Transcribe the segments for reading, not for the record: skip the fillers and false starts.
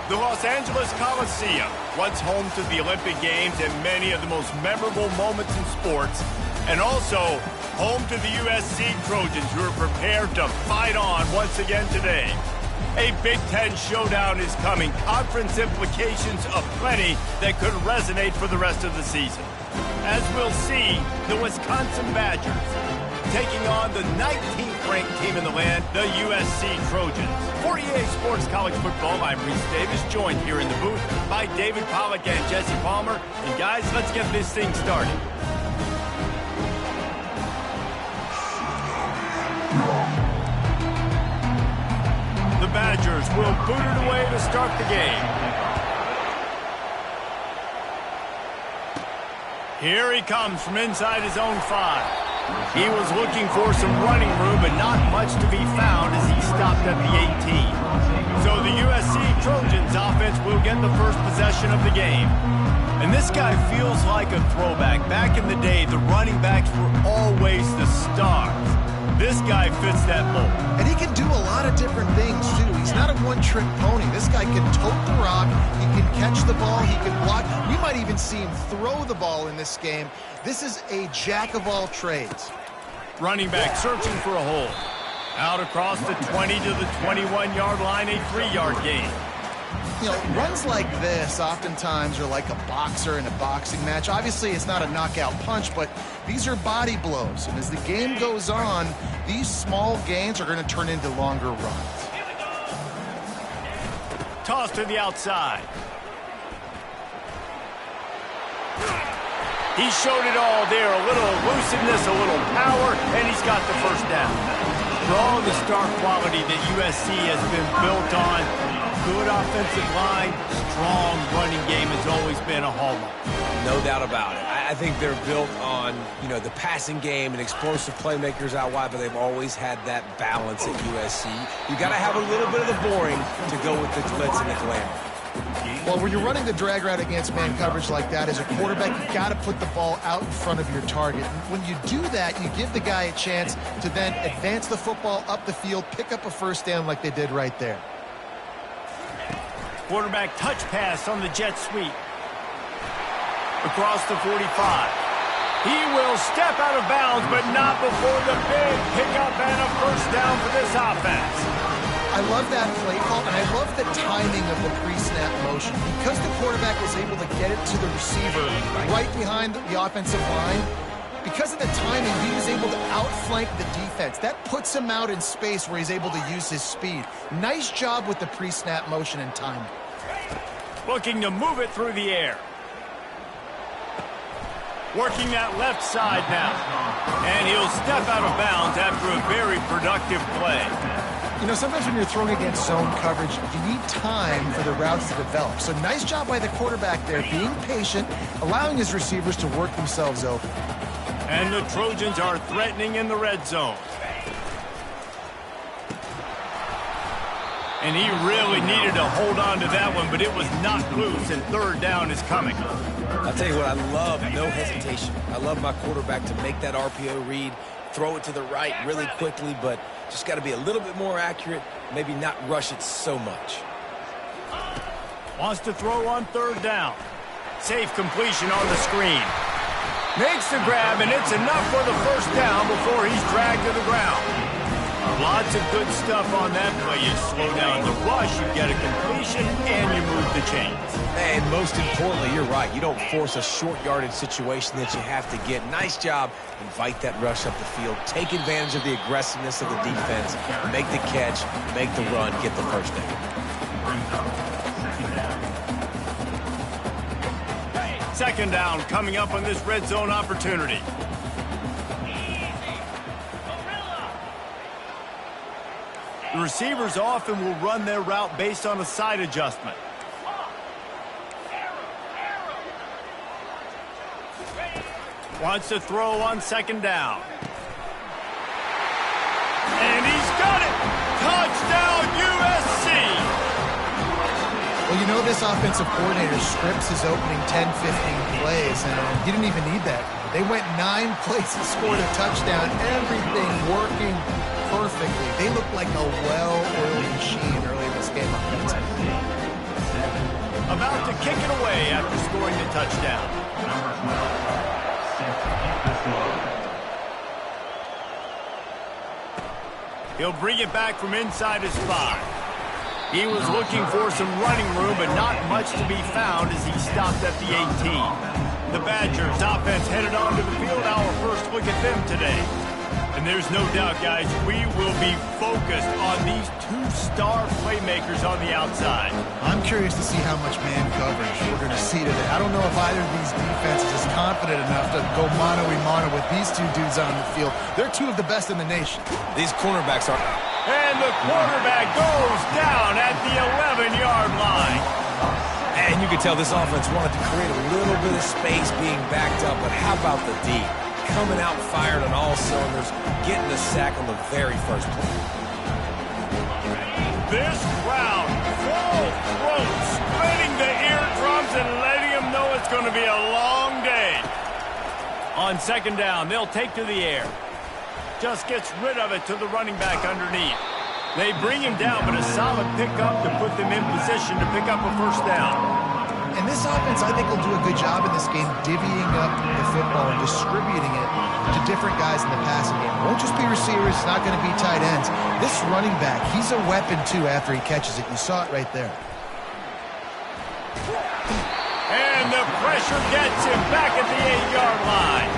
The Los Angeles Coliseum, once home to the Olympic Games and many of the most memorable moments in sports, and also home to the USC Trojans, who are prepared to fight on once again today. A Big Ten showdown is coming. Conference implications aplenty that could resonate for the rest of the season. As we'll see, the Wisconsin Badgers taking on the 19th ranked team in the land, the USC Trojans. For EA Sports College Football, I'm Reese Davis, joined here in the booth by David Pollack and Jesse Palmer. And guys, let's get this thing started. The Badgers will boot it away to start the game. Here he comes from inside his own 5. He was looking for some running room, but not much to be found as he stopped at the 18. So the USC Trojans offense will get the first possession of the game. And this guy feels like a throwback. Back in the day, the running backs were always the stars. This guy fits that mold. And he can do a lot of different things, too. He's not a one-trick pony. This guy can tote the rock. He can catch the ball. He can block. We might even see him throw the ball in this game. This is a jack of all trades. Running back searching for a hole. Out across the 20 to the 21-yard line, a 3-yard gain. You know, runs like this oftentimes are like a boxer in a boxing match. Obviously, it's not a knockout punch, but these are body blows. And as the game goes on, these small gains are going to turn into longer runs. Toss to the outside. He showed it all there. A little elusiveness, a little power, and he's got the first down. For all the star quality that USC has been built on, good offensive line, strong running game has always been a hallmark. No doubt about it. I think they're built on, the passing game and explosive playmakers out wide, but they've always had that balance at USC. You got to have a little bit of the boring to go with the glitz and the glamour. Well, when you're running the drag route against man coverage like that, as a quarterback, you got to put the ball out in front of your target. When you do that, you give the guy a chance to then advance the football up the field, pick up a first down like they did right there. Quarterback touch pass on the jet sweep. Across the 45. He will step out of bounds, but not before the big pickup and a first down for this offense. I love that play call, and I love the timing of the pre-snap motion. Because the quarterback was able to get it to the receiver right behind the offensive line, because of the timing, he was able to outflank the defense. That puts him out in space where he's able to use his speed. Nice job with the pre-snap motion and timing. Looking to move it through the air. Working that left side now. And he'll step out of bounds after a very productive play. Sometimes when you're throwing against zone coverage, you need time for the routes to develop. So nice job by the quarterback there, being patient, allowing his receivers to work themselves open. And the Trojans are threatening in the red zone. And he really needed to hold on to that one, but it was not loose, and third down is coming. I'll tell you what, I love no hesitation. I love my quarterback to make that RPO read, throw it to the right really quickly, but just got to be a little bit more accurate, maybe not rush it so much. Wants to throw on third down. Safe completion on the screen. Makes the grab, and it's enough for the first down before he's dragged to the ground. Lots of good stuff on that play. You slow down the rush, you get a completion, and you move the chains. And most importantly, you're right. You don't force a short yardage situation that you have to get. Nice job. Invite that rush up the field. Take advantage of the aggressiveness of the defense. Make the catch, make the run, get the first down. Second down coming up on this red zone opportunity. The receivers often will run their route based on a side adjustment. Wants to throw on second down. And he's got it! Touchdown, USC! Well, this offensive coordinator scripts his opening 10, 15 plays, and he didn't even need that. They went 9 plays and scored a touchdown. Everything working perfectly. They looked like a well-oiled machine early in this game offensively. about to kick it away after scoring the touchdown. He'll bring it back from inside his 5. He was looking for some running room, but not much to be found as he stopped at the 18. The Badgers offense headed onto the field. Our first look at them today. And there's no doubt, guys, we will be focused on these 2-star playmakers on the outside. I'm curious to see how much man coverage we're going to see today. I don't know if either of these defenses is confident enough to go mano-a-mano with these two dudes on the field. They're two of the best in the nation. These cornerbacks are... And the quarterback goes down at the 11-yard line. And you can tell this offense wanted to create a little bit of space being backed up, but how about the D? Coming out fired on all cylinders, getting the sack on the very first play. This crowd, full throat, splitting the eardrums and letting them know it's going to be a long day. On second down, they'll take to the air. Just gets rid of it to the running back underneath. They bring him down, but a solid pickup to put them in position to pick up a first down. And this offense, I think, will do a good job in this game divvying up the football and distributing it to different guys in the passing game. It won't just be receivers. It's not going to be tight ends. This running back, he's a weapon, too, after he catches it. You saw it right there. And the pressure gets him back at the 8-yard line.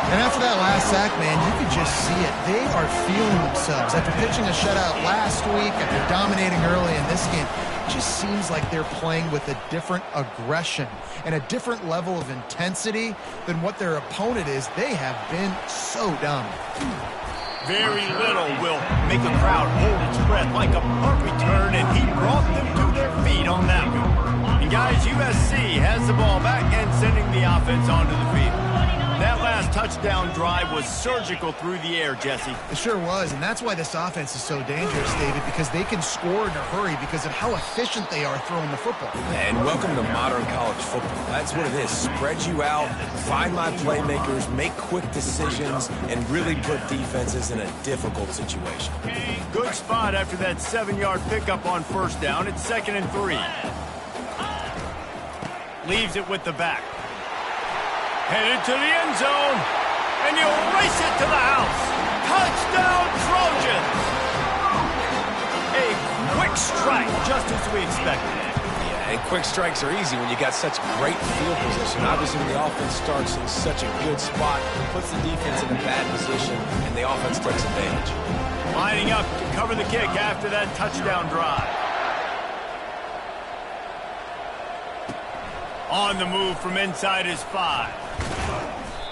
And after that last sack, man, you could just see it. They are feeling themselves. After pitching a shutout last week, after dominating early in this game, it just seems like they're playing with a different aggression and a different level of intensity than what their opponent is. They have been so dominant. Very little will make a crowd hold its breath like a punt return, and he brought them to their feet on that one. And guys, USC has the ball back and sending the offense onto the field. That last touchdown drive was surgical through the air, Jesse. It sure was, and that's why this offense is so dangerous, David, because they can score in a hurry because of how efficient they are throwing the football. And welcome to modern college football. That's what it is. Spread you out, find my playmakers, make quick decisions, and really put defenses in a difficult situation. Good spot after that 7-yard pickup on first down. It's 2nd and 3. Leaves it with the back. Headed to the end zone, and you'll race it to the house. Touchdown, Trojans! A quick strike, just as we expected. Yeah, and quick strikes are easy when you got such great field position. Obviously, when the offense starts in such a good spot, puts the defense in a bad position, and the offense takes advantage. Lining up to cover the kick after that touchdown drive. On the move from inside his 5.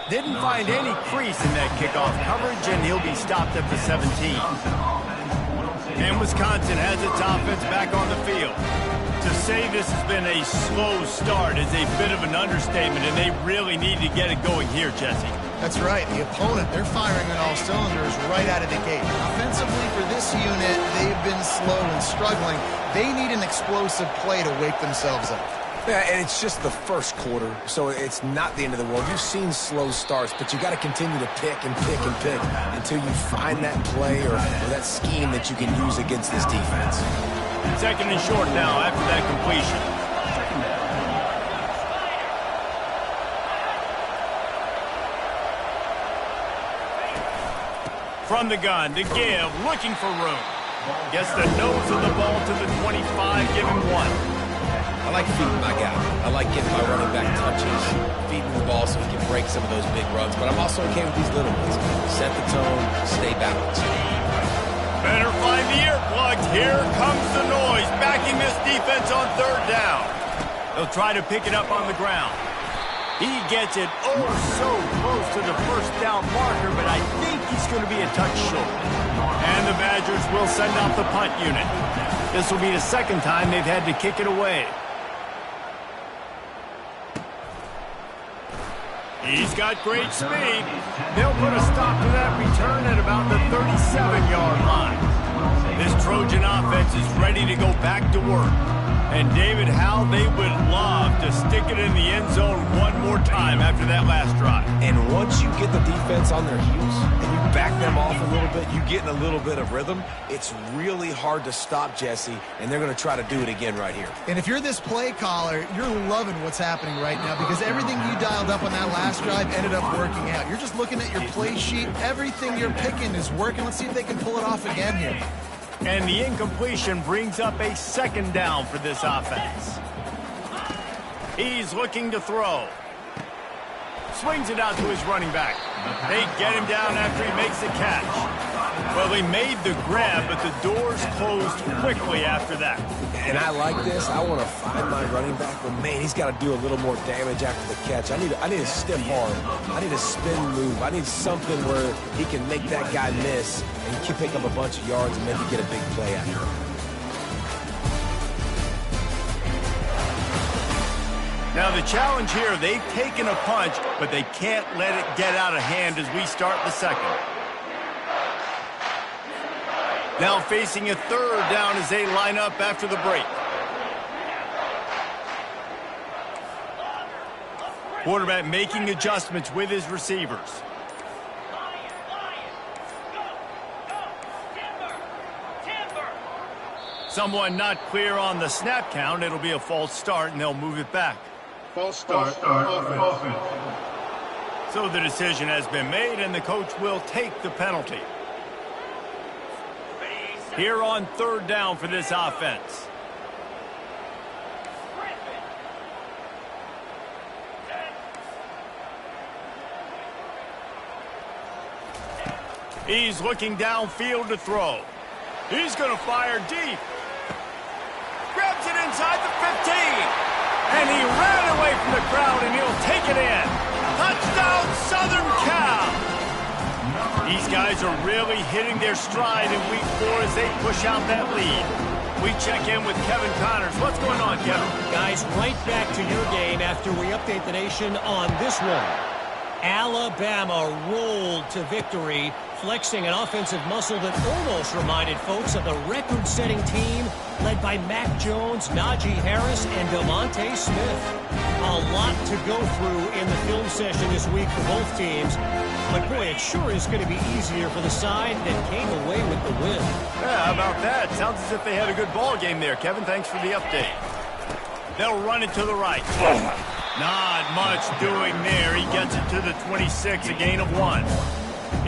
Didn't find any crease in that kickoff coverage, and he'll be stopped at the 17. And Wisconsin has its offense back on the field. To say this has been a slow start is a bit of an understatement, and they really need to get it going here, Jesse. That's right. The opponent, they're firing on all cylinders right out of the gate. Offensively, for this unit, they've been slow and struggling. They need an explosive play to wake themselves up. Yeah, and it's just the first quarter, so it's not the end of the world. You've seen slow starts, but you got to continue to pick and pick and pick until you find that play or that scheme that you can use against this defense. 2nd and short now after that completion. From the gun to give, looking for room. Gets the nose of the ball to the 25, giving 1. I like feeding my guy. I like getting my running back touches, feeding the ball so he can break some of those big runs. But I'm also okay with these little ones. Set the tone, stay balanced. Better find the earplugs. Here comes the noise, backing this defense on 3rd down. They'll try to pick it up on the ground. He gets it oh so close to the first down marker, but I think he's going to be a touch short. And the Badgers will send out the punt unit. This will be the 2nd time they've had to kick it away. He's got great speed. They'll put a stop to that return at about the 37-yard line. This Trojan offense is ready to go back to work. And David, how they would love to stick it in the end zone one more time after that last drive. And once you get the defense on their heels and you back them off a little bit, you get in a little bit of rhythm, it's really hard to stop, Jesse, and they're going to try to do it again right here. And if you're this play caller, you're loving what's happening right now because everything you dialed up on that last drive ended up working out. You're just looking at your play sheet. Everything you're picking is working. Let's see if they can pull it off again here. And the incompletion brings up a second down for this offense. He's looking to throw. Swings it out to his running back. They get him down after he makes the catch. Well, he made the grab, but the doors closed quickly after that. And I like this. I want to find my running back, but man, he's got to do a little more damage after the catch. I need a stiff arm. I need a spin move. I need something where he can make that guy miss and he can pick up a bunch of yards and maybe get a big play out here. Now the challenge here, they've taken a punch, but they can't let it get out of hand as we start the second. Now facing a third down as they line up after the break. Quarterback making adjustments with his receivers. Someone not clear on the snap count. It'll be a false start, and they'll move it back. False start. Offense. So the decision has been made, and the coach will take the penalty. Here on third down for this offense. He's looking downfield to throw. He's going to fire deep. Grabs it inside the 15. And he ran away from the crowd, and he'll take it in. Touchdown, Southern Cal. These guys are really hitting their stride in week 4 as they push out that lead. We check in with Kevin Connors. What's going on, Kevin? Guys, right back to your game after we update the nation on this one. Alabama rolled to victory, flexing an offensive muscle that almost reminded folks of the record-setting team led by Mac Jones, Najee Harris, and DeMonte Smith. A lot to go through in the film session this week for both teams. But, boy, it sure is going to be easier for the side that came away with the win. Yeah, how about that? Sounds as if they had a good ball game there, Kevin. Thanks for the update. They'll run it to the right. Not much doing there. He gets it to the 26, a gain of 1.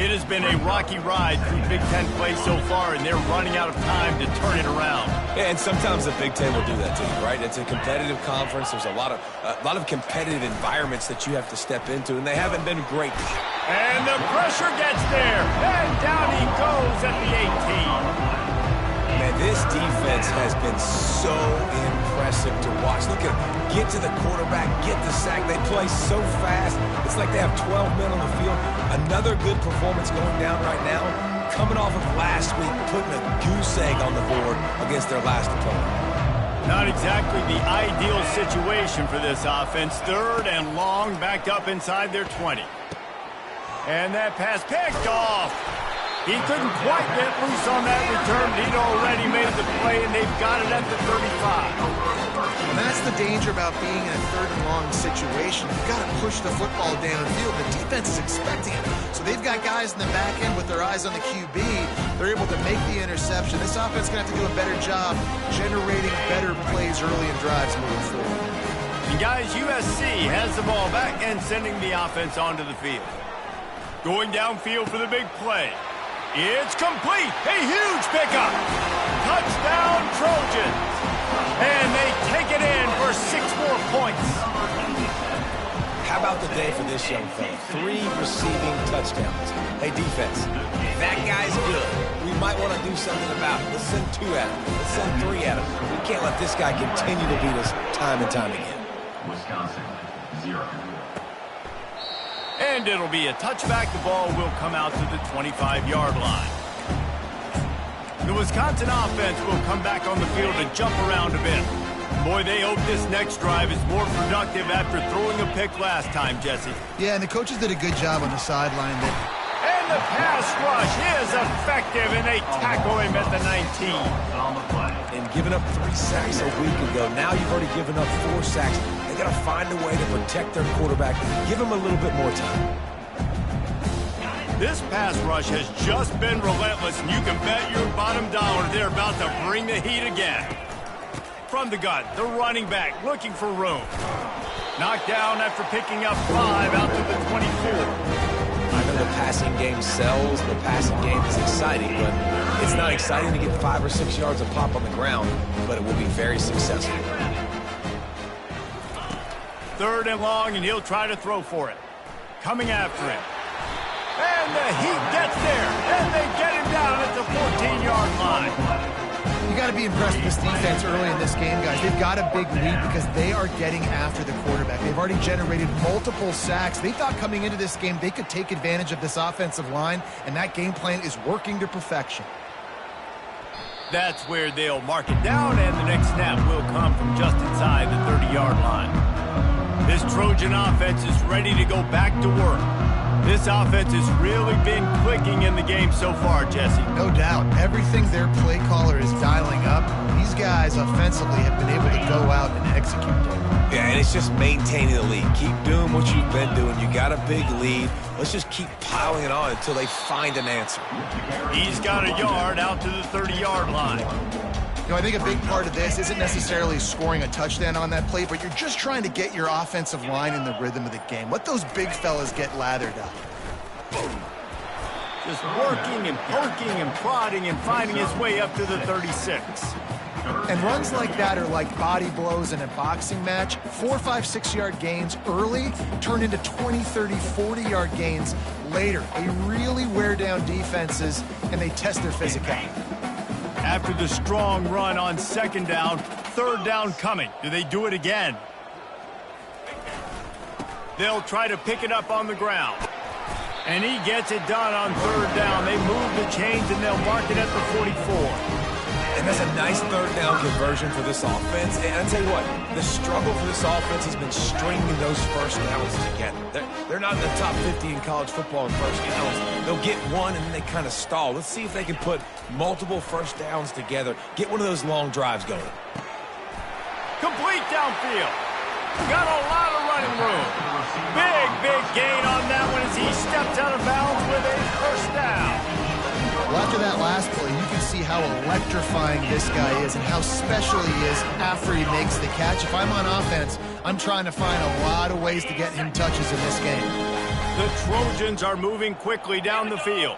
It has been a rocky ride through Big Ten play so far, and they're running out of time to turn it around. Yeah, and sometimes the Big Ten will do that to you, right? It's a competitive conference. There's a lot of competitive environments that you have to step into, and they haven't been great. And the pressure gets there, and down he goes at the 18. Man, this defense has been so impressive to watch. Look at them. Get to the quarterback, get the sack. They play so fast. It's like they have 12 men on the field. Another good performance going down right now. Coming off of last week, putting a goose egg on the board against their last opponent. Not exactly the ideal situation for this offense. Third and long, backed up inside their 20. And that pass picked off. He couldn't quite get loose on that return. He'd already made the play, and they've got it at the 35. And that's the danger about being in a third and long situation. You've got to push the football downfield. The defense is expecting it. So they've got guys in the back end with their eyes on the QB. They're able to make the interception. This offense is going to have to do a better job generating better plays early in drives moving forward. And guys, USC has the ball back and sending the offense onto the field. Going downfield for the big play. It's complete. A huge pickup. Touchdown, Trojans. And they take it in for 6 more points. How about the day for this young fella? 3 receiving touchdowns. Hey, defense, if that guy's good, we might want to do something about it. Let's send 2 at him. Let's send 3 at him. We can't let this guy continue to beat us time and time again. Wisconsin, 0. And it'll be a touchback. The ball will come out to the 25-yard line. The Wisconsin offense will come back on the field and jump around a bit. Boy, they hope this next drive is more productive after throwing a pick last time, Jesse. Yeah, and the coaches did a good job on the sideline. And And the pass rush is effective, and they tackle him at the 19. On the play. And giving up 3 sacks a week ago, now you've already given up 4 sacks. They got to find a way to protect their quarterback. Give him a little bit more time. This pass rush has just been relentless, and you can bet your bottom dollar they're about to bring the heat again. From the gun, the running back looking for room. Knocked down after picking up 5 out to the 24. I know the passing game sells, the passing game is exciting, but it's not exciting to get 5 or 6 yards of pop on the ground, but it will be very successful. 3rd and long, and he'll try to throw for it. Coming after him. And the heat gets there, and they get him down at the 14-yard line. You got to be impressed with this defense early in this game, guys. They've got a big lead because they are getting after the quarterback. They've already generated multiple sacks. They thought coming into this game they could take advantage of this offensive line, and that game plan is working to perfection. That's where they'll mark it down, and the next snap will come from just inside the 30-yard line. This Trojan offense is ready to go back to work. This offense has really been clicking in the game so far, Jesse. No doubt. Everything their play caller is dialing up, these guys offensively have been able to go out and execute. Yeah, and it's just maintaining the lead. Keep doing what you've been doing. You got a big lead. Let's just keep piling it on until they find an answer. He's got a yard out to the 30-yard line. You know, I think a big part of this isn't necessarily scoring a touchdown on that play, but you're just trying to get your offensive line in the rhythm of the game. Let those big fellas get lathered up. Just working and poking and prodding and finding his way up to the 36. And runs like that are like body blows in a boxing match. 4, 5, 6-yard gains early turn into 20, 30, 40-yard gains later. They really wear down defenses, and they test their physicality. After the strong run on 2nd down, 3rd down coming. Do they do it again? They'll try to pick it up on the ground. And he gets it done on 3rd down. They move the chains, and they'll mark it at the 44. And that's a nice 3rd down conversion for this offense. And I tell you what, the struggle for this offense has been stringing those first downs together. They're not in the top 50 in college football in first downs. They'll get one, and then they kind of stall. Let's see if they can put multiple first downs together, get one of those long drives going. Complete downfield. Got a lot of running room. Big gain on that one as he steps out of bounds with a 1st down. Well, after that last play, you can see how electrifying this guy is and how special he is after he makes the catch. If I'm on offense, I'm trying to find a lot of ways to get him touches in this game. The Trojans are moving quickly down the field.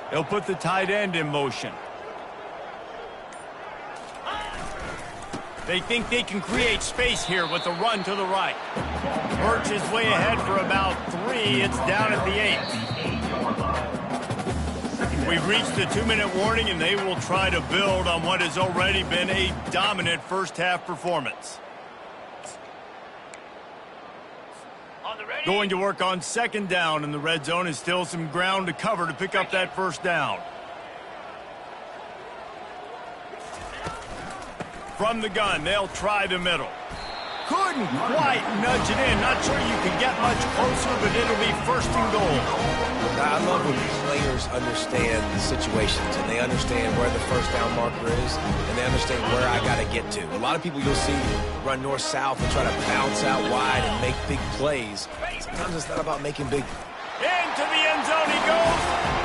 They'll put the tight end in motion. They think they can create space here with a run to the right. Birch is way ahead for about 3. It's down at the 8. We've reached the 2-minute warning, and they will try to build on what has already been a dominant first-half performance. Going to work on 2nd down in the red zone is still some ground to cover to pick up that 1st down. From the gun, they'll try the middle. Couldn't quite nudge it in. Not sure you can get much closer, but it'll be 1st and goal. I love when players understand the situations, and they understand where the 1st down marker is, and they understand where I got to get to. A lot of people you'll see run north-south and try to bounce out wide and make big plays. Sometimes it's not about making big. Into the end zone he goes.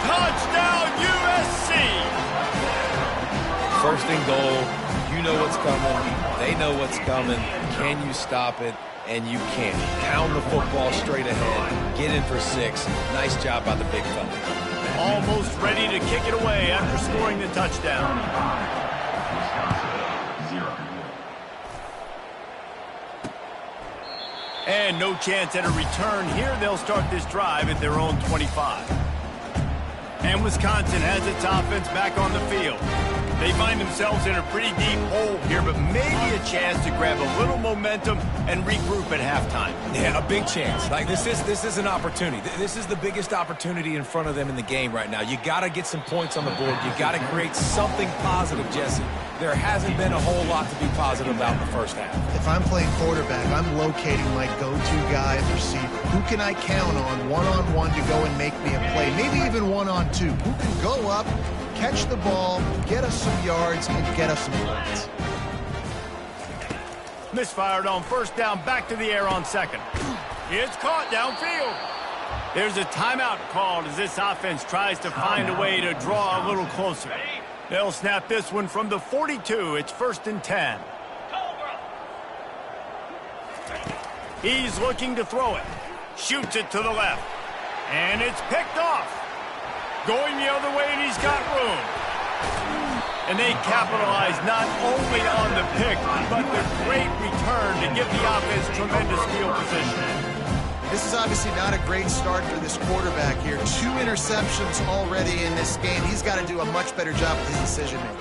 Touchdown, USC. 1st and goal. You know what's coming. They know what's coming. Can you stop it? And you can't. Pound the football straight ahead. Get in for 6. Nice job by the big fella. Almost ready to kick it away after scoring the touchdown. And no chance at a return here. They'll start this drive at their own 25. And Wisconsin has its offense back on the field. They find themselves in a pretty deep hole here, but maybe a chance to grab a little momentum and regroup at halftime. Yeah, a big chance. Like this is an opportunity. This is the biggest opportunity in front of them in the game right now. You got to get some points on the board. You got to create something positive, Jesse. there hasn't been a whole lot to be positive about in the first half. If I'm playing quarterback, I'm locating my go-to guy at receiver. Who can I count on one-on-one to go and make me a play? Maybe even one-on-two. Who can go up, catch the ball, get us some yards, and get us some points? Misfired on first down, back to the air on second. It's caught downfield. There's a timeout called as this offense tries to find a way to draw a little closer. They'll snap this one from the 42. It's 1st and 10. He's looking to throw it. Shoots it to the left. And it's picked off. Going the other way, and he's got room. And they capitalize not only on the pick, but the great return to give the offense tremendous field position. This is obviously not a great start for this quarterback here. 2 interceptions already in this game. He's got to do a much better job with his decision-making.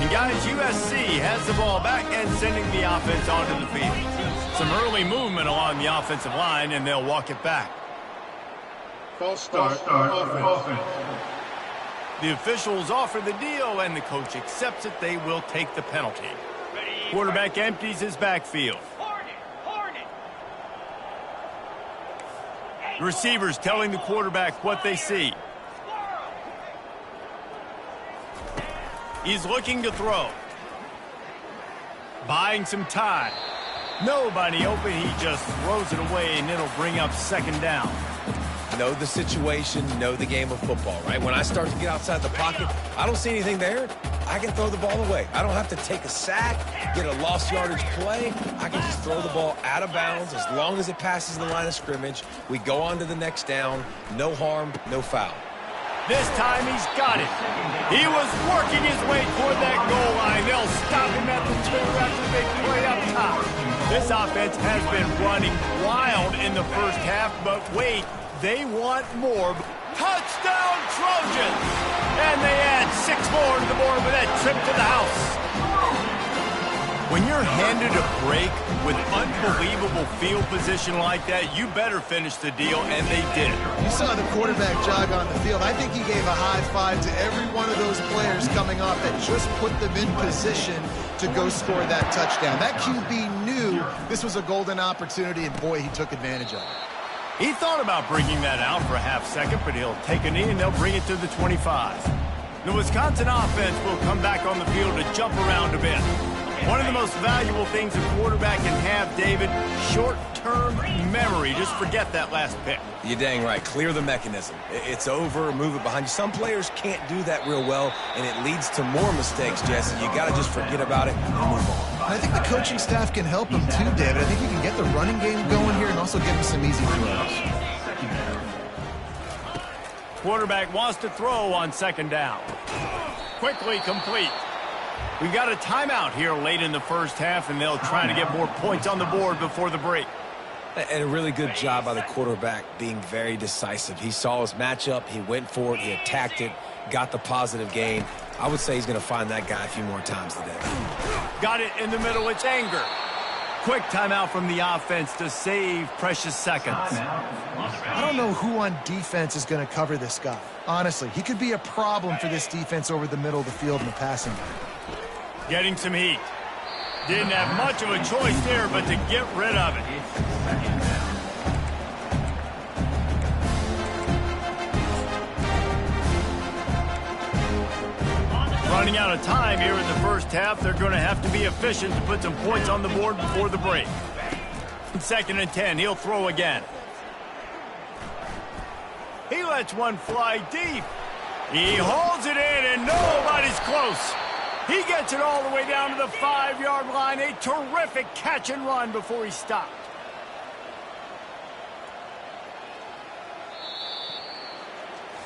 And guys, USC has the ball back and sending the offense onto the field. Some early movement along the offensive line, and they'll walk it back. False start. Offense. The officials offer the deal, and the coach accepts it. They will take the penalty. Quarterback empties his backfield. The receivers telling the quarterback what they see. He's looking to throw. Buying some time. Nobody open. He just throws it away, and it'll bring up 2nd down. Know the situation, know the game of football, right? When I start to get outside the pocket, I don't see anything there, I can throw the ball away. I don't have to take a sack, get a lost yardage play. I can just throw the ball out of bounds as long as it passes the line of scrimmage. We go on to the next down. No harm, no foul. This time he's got it. He was working his way toward that goal line. They'll stop him at the 2 after the big play up top. This offense has been running wild in the first half, but wait. They want more. Touchdown, Trojans! And they add 6 more to the board with that trip to the house. When you're handed a break with unbelievable field position like that, you better finish the deal, and they did. You saw the quarterback jog on the field. I think he gave a high five to every one of those players coming off that just put them in position to go score that touchdown. That QB knew this was a golden opportunity, and boy, he took advantage of it. He thought about bringing that out for a half second, but he'll take a knee and they'll bring it to the 25. The Wisconsin offense will come back on the field to jump around a bit. One of the most valuable things a quarterback can have, David, short-term memory. Just forget that last pick. You're dang right. Clear the mechanism. It's over, move it behind you. Some players can't do that real well, and it leads to more mistakes, Jesse. You got to just forget about it and move on. I think the coaching staff can help him too, David. I think you can get the running game going here and also give him some easy throws. Quarterback wants to throw on 2nd down. Quickly complete. We've got a timeout here late in the first half, and they'll try to get more points on the board before the break. And a really good job by the quarterback being very decisive. He saw his matchup, he went for it, he attacked it, got the positive gain. I would say he's going to find that guy a few more times today. Got it in the middle. It's Anger. Quick timeout from the offense to save precious seconds. I don't know who on defense is going to cover this guy. Honestly, he could be a problem for this defense over the middle of the field in the passing game. Getting some heat. Didn't have much of a choice there, but to get rid of it. Running out of time here in the first half. They're going to have to be efficient to put some points on the board before the break. 2nd and 10. He'll throw again. He lets one fly deep. He holds it in, and nobody's close. He gets it all the way down to the 5-yard line. A terrific catch and run before he stopped.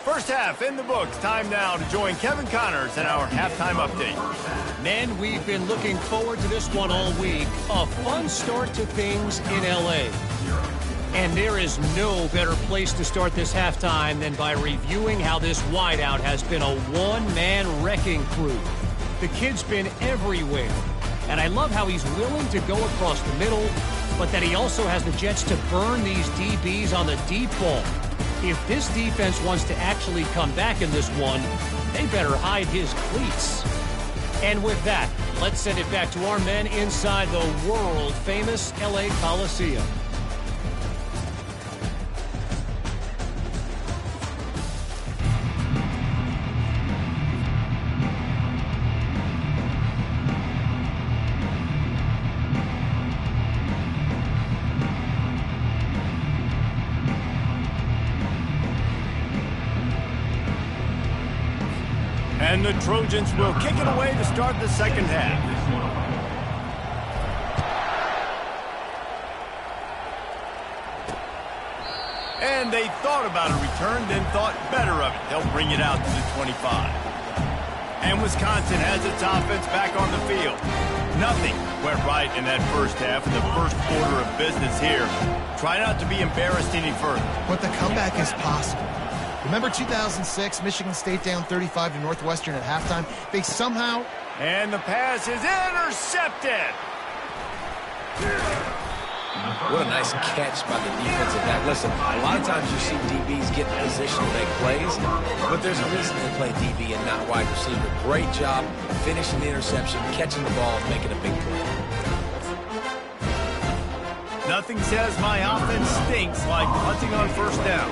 First half in the books. Time now to join Kevin Connors in our halftime update. Men, we've been looking forward to this one all week. A fun start to things in L.A. And there is no better place to start this halftime than by reviewing how this wideout has been a one-man wrecking crew. The kid's been everywhere. And I love how he's willing to go across the middle, but that he also has the jets to burn these DBs on the deep ball. If this defense wants to actually come back in this one, they better hide his cleats. And with that, let's send it back to our men inside the world-famous LA Coliseum. And the Trojans will kick it away to start the second half. And they thought about a return, then thought better of it. They'll bring it out to the 25. And Wisconsin has its offense back on the field. Nothing went right in that first half, in the first quarter of business here. Try not to be embarrassed any further. But the comeback is possible. Remember 2006, Michigan State down 35 to Northwestern at halftime? They somehow... And the pass is intercepted. What a nice catch by the defensive back. Listen, a lot of times you see DBs get in position to make plays, but there's a reason they play DB and not wide receiver. Great job finishing the interception, catching the ball, and making a big play. Nothing says my offense stinks like punting on first down.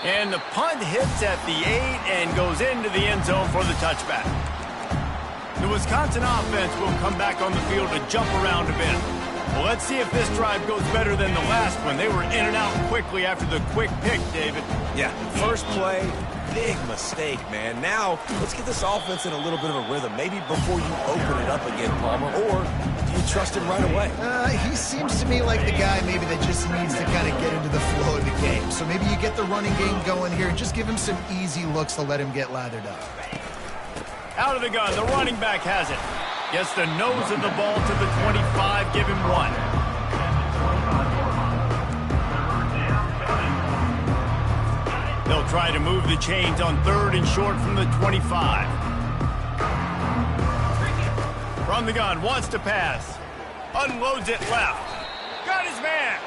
And the punt hits at the 8 and goes into the end zone for the touchback. The Wisconsin offense will come back on the field to jump around a bit. Well, let's see if this drive goes better than the last one. They were in and out quickly after the quick pick, David. Yeah, first play, big mistake, man. Now, let's get this offense in a little bit of a rhythm. Maybe before you open it up again, Palmer, or do you trust him right away? He seems to me like the guy maybe that just needs to kind of get into the flow of the game. So maybe you get the running game going here and just give him some easy looks to let him get lathered up. Out of the gun, the running back has it. Gets the nose of the ball to the 25, give him 1. They'll try to move the chains on 3rd and short from the 25. From the gun, wants to pass. Unloads it left. Got his man.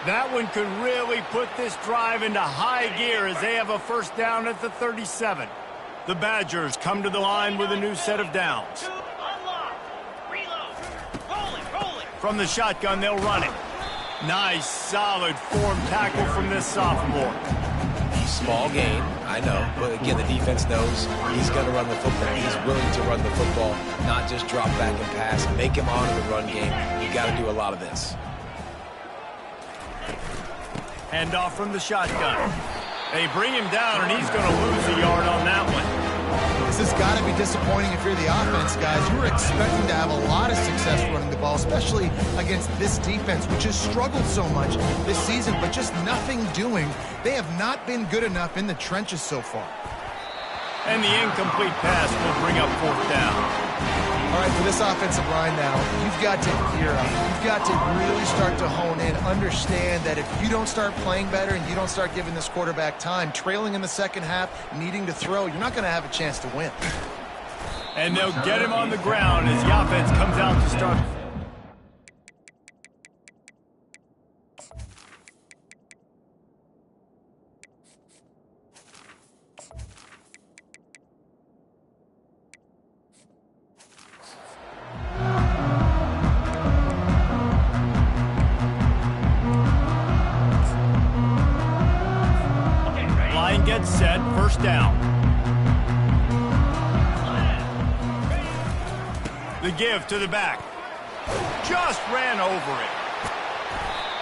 That one could really put this drive into high gear as they have a first down at the 37. The Badgers come to the line with a new set of downs. From the shotgun, they'll run it. Nice, solid form tackle from this sophomore. Small gain, I know, but again, the defense knows he's going to run the football. He's willing to run the football, not just drop back and pass. Make him honor the run game. You got to do a lot of this. Hand off from the shotgun. They bring him down, and he's going to lose a yard on that one. This has got to be disappointing if you're the offense, guys. You were expecting to have a lot of success running the ball, especially against this defense, which has struggled so much this season, but just nothing doing. They have not been good enough in the trenches so far. And the incomplete pass will bring up 4th down. All right, for this offensive line now, you've got to gear up. You've got to really start to hone in, understand that if you don't start playing better and you don't start giving this quarterback time, trailing in the second half, needing to throw, you're not going to have a chance to win. And they'll get him on the ground as the offense comes out to start. Gets set, first down. The give to the back. Just ran over it.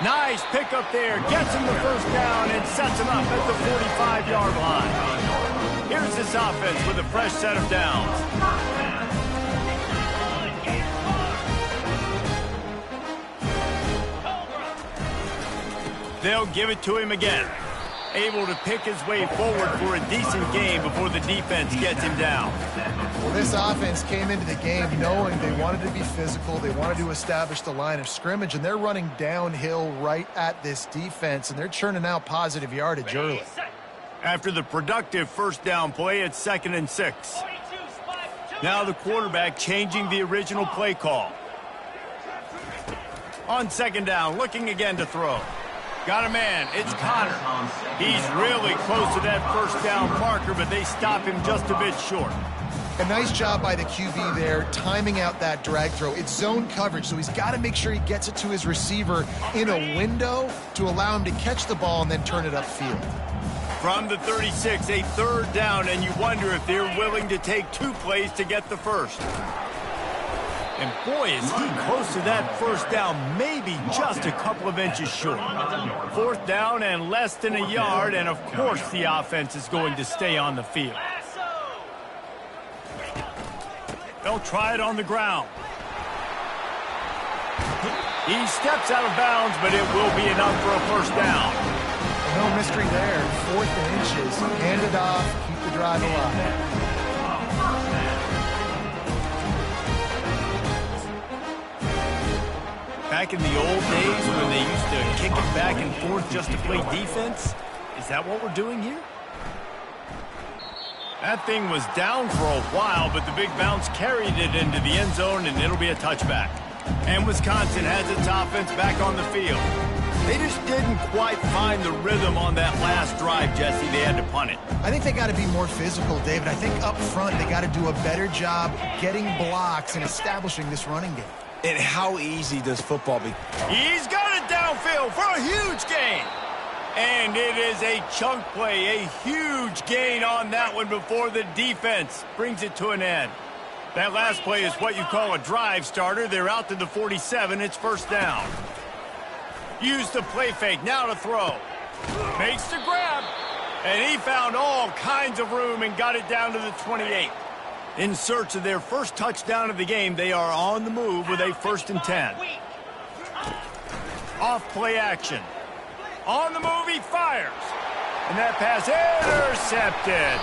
Nice pickup there. Gets him the first down and sets him up at the 45-yard line. Here's this offense with a fresh set of downs. They'll give it to him again. Able to pick his way forward for a decent game before the defense gets him down. Well, this offense came into the game knowing they wanted to be physical. They wanted to establish the line of scrimmage, and they're running downhill right at this defense, and they're churning out positive yardage early. After the productive first down play, it's 2nd and 6. Now the quarterback changing the original play call. On second down, looking again to throw. Got a man. It's Connor. He's really close to that first down marker, but they stop him just a bit short. A nice job by the QB there, timing out that drag throw. It's zone coverage, so he's got to make sure he gets it to his receiver in a window to allow him to catch the ball and then turn it upfield. From the 36, a third down, and you wonder if they're willing to take 2 plays to get the first. And boy, is he close to that first down, maybe just a couple of inches short. Fourth down and less than a yard, and of course the offense is going to stay on the field. They'll try it on the ground. He steps out of bounds, but it will be enough for a first down. No mystery there. 4th and inches. Hand it off. Keep the drive alive. Back in the old days when they used to kick it back and forth just to play defense, is that what we're doing here? That thing was down for a while, but the big bounce carried it into the end zone, and it'll be a touchback. And Wisconsin has its offense back on the field. They just didn't quite find the rhythm on that last drive, Jesse. They had to punt it. I think they got to be more physical, David. I think up front they got to do a better job getting blocks and establishing this running game. And how easy does football be? He's got it downfield for a huge gain. And it is a chunk play, a huge gain on that one before the defense brings it to an end. That last play is what you call a drive starter. They're out to the 47. It's first down. Use the play fake. Now to throw. Makes the grab. And he found all kinds of room and got it down to the 28. In search of their first touchdown of the game, they are on the move with a 1st and 10. Off play action. On the move, he fires. And that pass intercepted.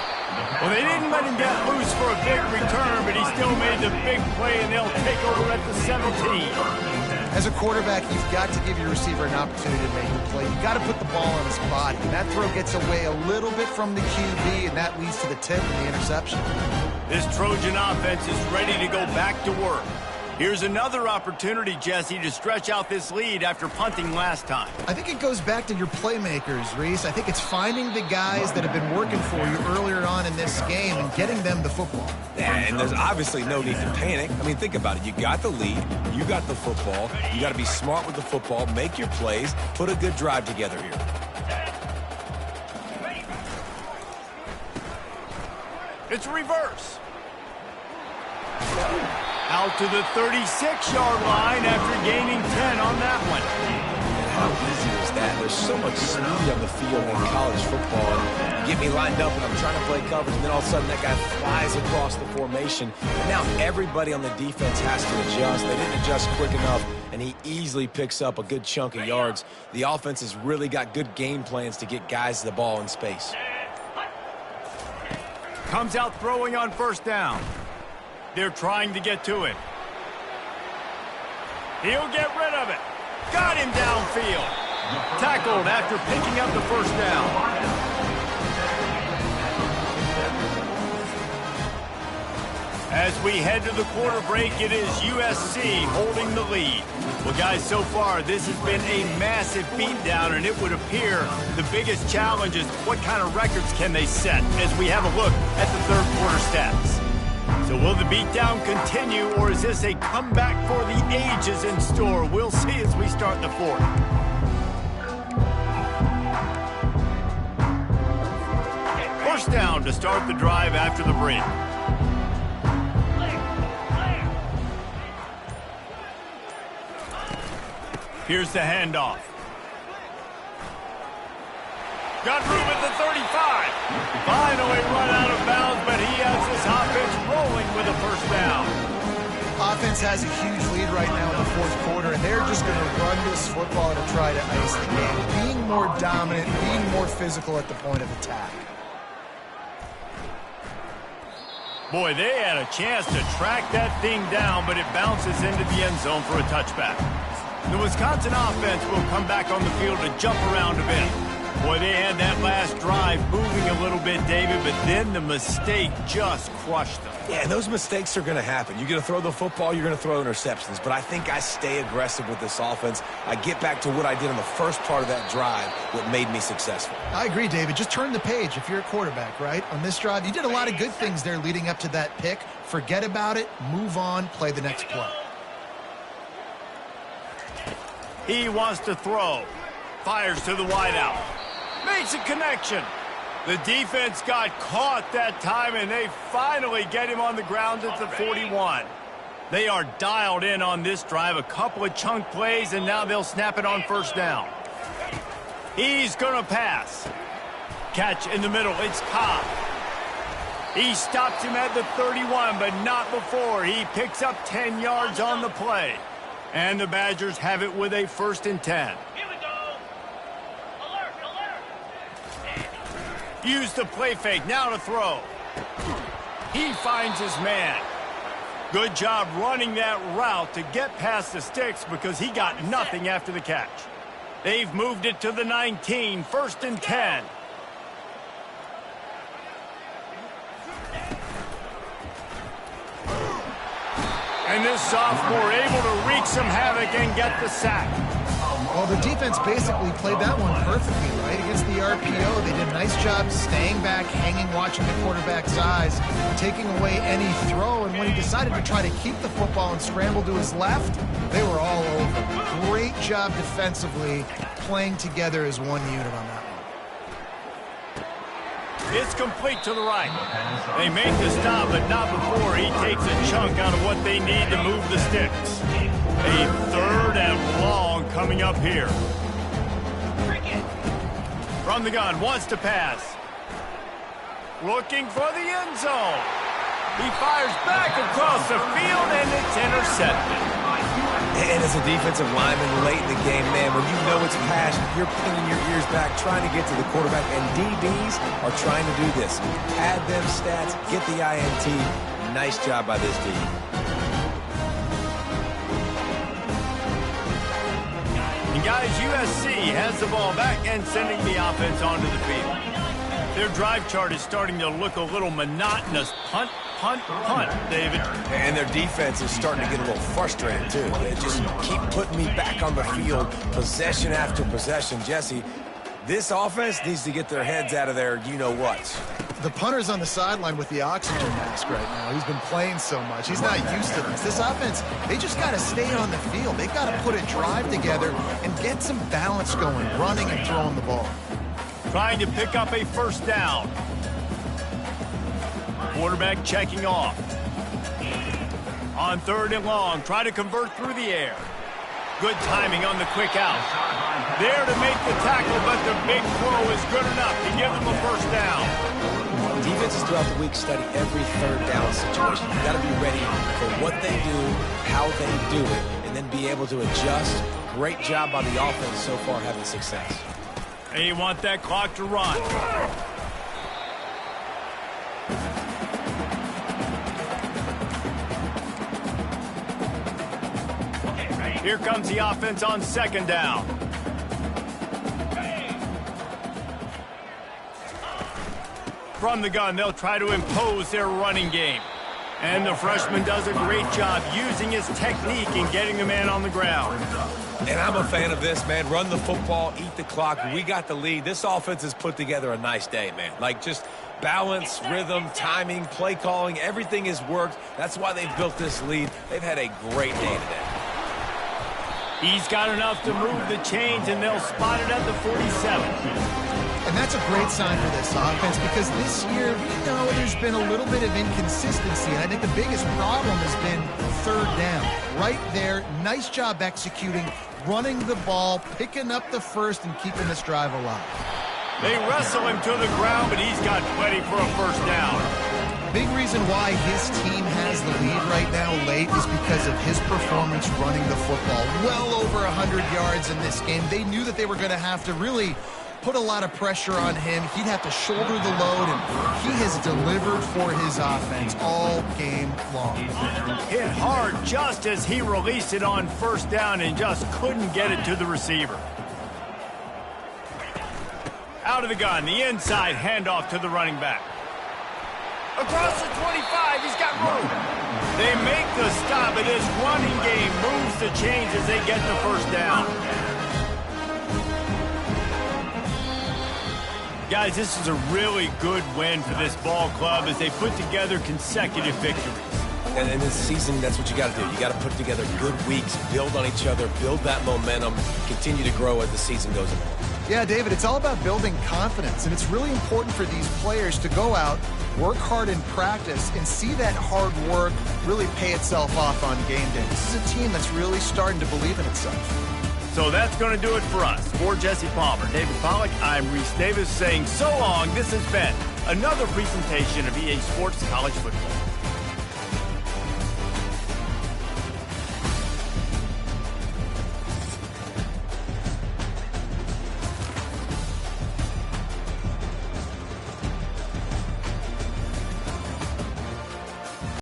Well, they didn't let him get loose for a big return, but he still made the big play, and they'll take over at the 17. As a quarterback, you've got to give your receiver an opportunity to make a play. You've got to put the ball on his body. And that throw gets away a little bit from the QB, and that leads to the tip and the interception. This Trojan offense is ready to go back to work. Here's another opportunity, Jesse, to stretch out this lead after punting last time. I think it goes back to your playmakers, Reese. I think it's finding the guys that have been working for you earlier on in this game and getting them the football. Yeah, and there's obviously no need to panic. I mean, think about it. You got the lead. You got the football. You got to be smart with the football, make your plays, put a good drive together here. It's a reverse. Out to the 36-yard line after gaining 10 on that one. And how easy is that? There's so much speed on the field in college football. And you get me lined up and I'm trying to play coverage, and then all of a sudden that guy flies across the formation. And now everybody on the defense has to adjust. They didn't adjust quick enough, and he easily picks up a good chunk of yards. The offense has really got good game plans to get guys the ball in space. Comes out throwing on first down. They're trying to get to it. He'll get rid of it. Got him downfield. Tackled after picking up the first down. As we head to the quarter break, it is USC holding the lead. Well, guys, so far, this has been a massive beatdown, and it would appear the biggest challenge is what kind of records can they set as we have a look at the third quarter stats. So will the beatdown continue, or is this a comeback for the ages in store? We'll see as we start the fourth. First down to start the drive after the break. Here's the handoff. Got room at the 35. Finally run out of bounds, but he has this offense rolling with a first down. Offense has a huge lead right now in the fourth quarter, and they're just going to run this football to try to ice the game. Being more dominant, being more physical at the point of attack. Boy, they had a chance to track that thing down, but it bounces into the end zone for a touchback. The Wisconsin offense will come back on the field to jump around a bit. Boy, they had that last drive moving a little bit, David, but then the mistake just crushed them. Yeah, and those mistakes are going to happen. You're going to throw the football, you're going to throw interceptions. But I think I stay aggressive with this offense. I get back to what I did in the first part of that drive, what made me successful. I agree, David. Just turn the page if you're a quarterback, right? On this drive, you did a lot of good things there leading up to that pick. Forget about it, move on, play the next play. He wants to throw. Fires to the wideout. Makes a connection. The defense got caught that time, and they finally get him on the ground at the 41. They are dialed in on this drive. A couple of chunk plays, and now they'll snap it on first down. He's going to pass. Catch in the middle. It's Cobb. He stops him at the 31, but not before. He picks up 10 yards on the play. And the Badgers have it with a 1st and 10. Use the play fake, now to throw. He finds his man. Good job running that route to get past the sticks because he got nothing after the catch. They've moved it to the 19, 1st and 10. And this sophomore able to wreak some havoc and get the sack. Well, the defense basically played that one perfectly, right? Against the RPO, they did a nice job staying back, hanging, watching the quarterback's eyes, taking away any throw. And when he decided to try to keep the football and scramble to his left, they were all over. Great job defensively, playing together as one unit on that one. It's complete to the right. They make the stop, but not before he takes a chunk out of what they need to move the sticks. A 3rd and long coming up here. From the gun, wants to pass. Looking for the end zone. He fires back across the field, and it's intercepted. And as a defensive lineman late in the game, man, when you know it's passion, you're pinning your ears back, trying to get to the quarterback, and DBs are trying to do this. Add them stats, get the INT. Nice job by this D. And guys, USC has the ball back and sending the offense onto the field. Their drive chart is starting to look a little monotonous. Punt, punt, punt, David. And their defense is starting to get a little frustrated, too. They just keep putting me back on the field, possession after possession. Jesse, this offense needs to get their heads out of their you-know-whats. The punter's on the sideline with the oxygen mask right now. He's been playing so much. He's not used to this. This offense, they just got to stay on the field. They've got to put a drive together and get some balance going, running and throwing the ball. Trying to pick up a 1st down. Quarterback checking off. On 3rd and long, try to convert through the air. Good timing on the quick out. There to make the tackle, but the big throw is good enough to give them a 1st down. Defenses throughout the week study every 3rd down situation. You've got to be ready for what they do, how they do it, and then be able to adjust. Great job by the offense so far having success. They want that clock to run. Here comes the offense on 2nd down. From the gun, they'll try to impose their running game. And the freshman does a great job using his technique and getting the man on the ground. And I'm a fan of this, man. Run the football, eat the clock. We got the lead. This offense has put together a nice day, man. Like, just balance, rhythm, timing, play calling, everything has worked. That's why they've built this lead. They've had a great day today. He's got enough to move the chains, and they'll spot it at the 47. And that's a great sign for this offense because this year, there's been a little bit of inconsistency. And I think the biggest problem has been 3rd down. Right there, nice job executing, running the ball, picking up the 1st, and keeping this drive alive. They wrestle him to the ground, but he's got plenty for a 1st down. Big reason why his team has the lead right now late is because of his performance running the football. Well over 100 yards in this game. They knew that they were going to have to really put a lot of pressure on him. He'd have to shoulder the load, and he has delivered for his offense all game long. Hit hard just as he released it on 1st down and just couldn't get it to the receiver. Out of the gun, the inside handoff to the running back. Across the 25, he's got room. They make the stop, and this running game moves the chains as they get the first down. Guys, this is a really good win for this ball club as they put together consecutive victories. And in this season, that's what you got to do. You got to put together good weeks, build on each other, build that momentum, continue to grow as the season goes along. Yeah, David, it's all about building confidence, and it's really important for these players to go out, work hard in practice, and see that hard work really pay itself off on game day. This is a team that's really starting to believe in itself. So that's going to do it for us. For Jesse Palmer, David Pollack, I'm Reese Davis saying so long. This has been another presentation of EA Sports College Football.